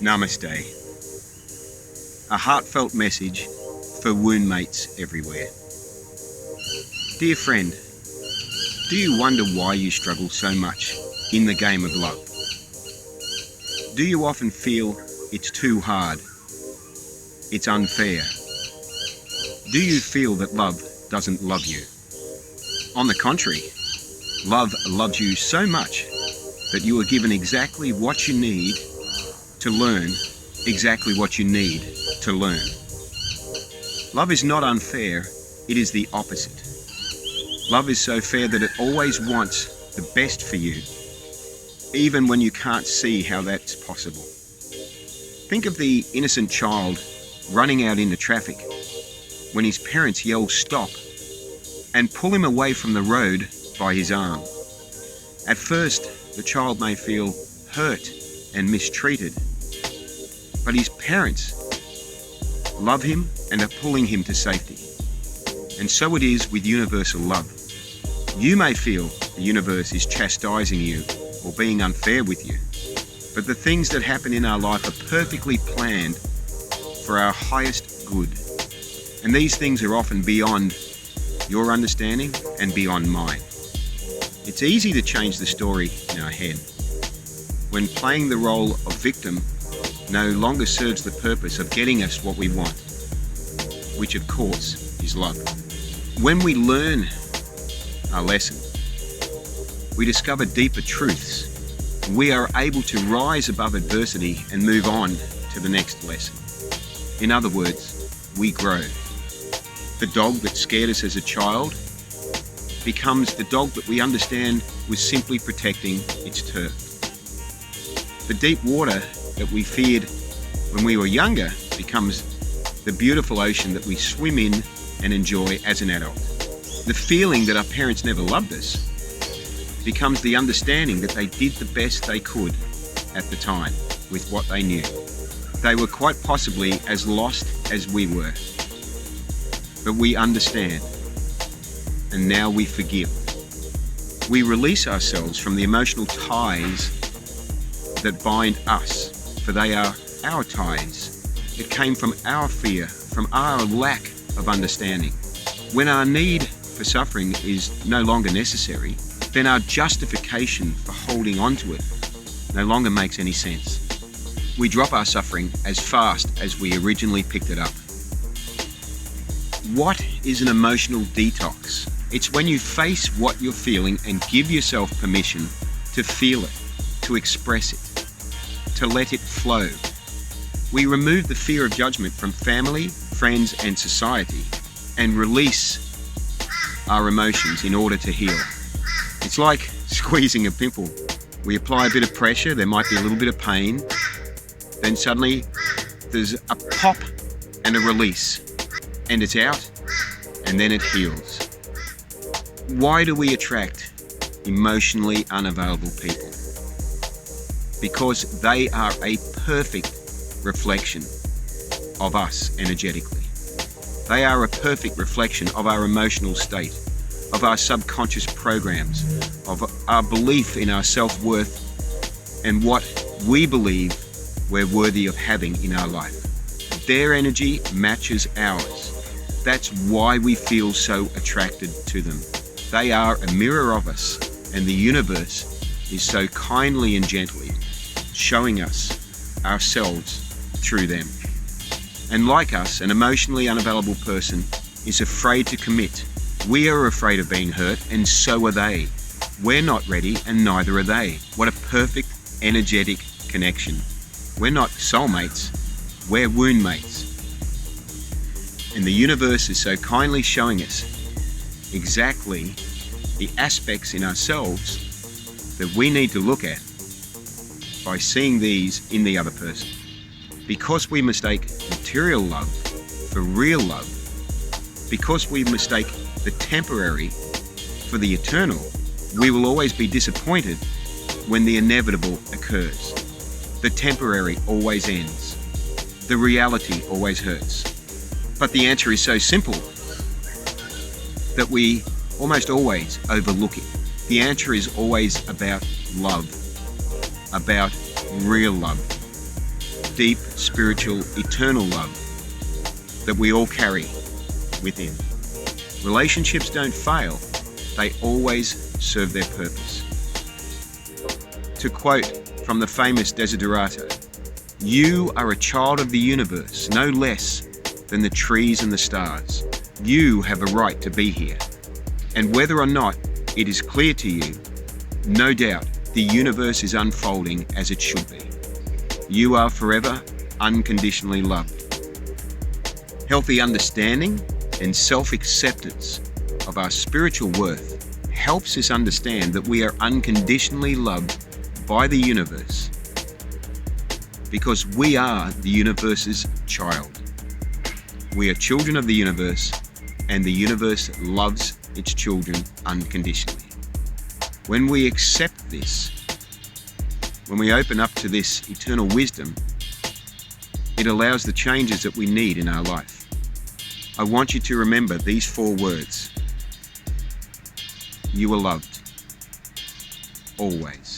Namaste. A heartfelt message for wound mates everywhere. Dear friend, do you wonder why you struggle so much in the game of love? Do you often feel it's too hard? It's unfair? Do you feel that love doesn't love you? On the contrary, love loves you so much that you are given exactly what you need to learn exactly what you need to learn. Love is not unfair, it is the opposite. Love is so fair that it always wants the best for you, even when you can't see how that's possible. Think of the innocent child running out into traffic when his parents yell stop and pull him away from the road by his arm. At first, the child may feel hurt and mistreated, but his parents love him and are pulling him to safety. And so it is with universal love. You may feel the universe is chastising you or being unfair with you, but the things that happen in our life are perfectly planned for our highest good. And these things are often beyond your understanding and beyond mine. It's easy to change the story in our head when playing the role of victim no longer serves the purpose of getting us what we want, which of course is love. When we learn our lesson, we discover deeper truths. We are able to rise above adversity and move on to the next lesson. In other words, we grow. The dog that scared us as a child becomes the dog that we understand was simply protecting its turf. The deep water that we feared when we were younger becomes the beautiful ocean that we swim in and enjoy as an adult. The feeling that our parents never loved us becomes the understanding that they did the best they could at the time with what they knew. They were quite possibly as lost as we were. But we understand, and now we forgive. We release ourselves from the emotional ties that bind us, for they are our ties. It came from our fear, from our lack of understanding. When our need for suffering is no longer necessary, then our justification for holding on to it no longer makes any sense. We drop our suffering as fast as we originally picked it up. What is an emotional detox? It's when you face what you're feeling and give yourself permission to feel it, to express it, to let it flow. We remove the fear of judgment from family, friends, and society and release our emotions in order to heal. It's like squeezing a pimple. We apply a bit of pressure, there might be a little bit of pain, then suddenly there's a pop and a release, and it's out, and then it heals. Why do we attract emotionally unavailable people? Because they are a perfect reflection of us energetically. They are a perfect reflection of our emotional state, of our subconscious programs, of our belief in our self-worth and what we believe we're worthy of having in our life. Their energy matches ours. That's why we feel so attracted to them. They are a mirror of us, and the universe is so kindly and gently showing us ourselves through them. And like us, an emotionally unavailable person is afraid to commit. We are afraid of being hurt, and so are they. We're not ready, and neither are they. What a perfect energetic connection. We're not soulmates, we're wound mates. And the universe is so kindly showing us exactly the aspects in ourselves that we need to look at by seeing these in the other person. Because we mistake material love for real love, because we mistake the temporary for the eternal, we will always be disappointed when the inevitable occurs. The temporary always ends. The reality always hurts. But the answer is so simple that we almost always overlook it. The answer is always about love, about real love. deep, spiritual, eternal love that we all carry within. Relationships don't fail, they always serve their purpose. To quote from the famous Desiderata, "You are a child of the universe, no less than the trees and the stars. You have a right to be here. And whether or not it is clear to you, no doubt the universe is unfolding as it should be. You are forever unconditionally loved." Healthy understanding and self-acceptance of our spiritual worth helps us understand that we are unconditionally loved by the universe because we are the universe's child. We are children of the universe, and the universe loves its children unconditionally. When we accept this, when we open up to this eternal wisdom, it allows the changes that we need in our life. I want you to remember these 4 words. You are loved. Always.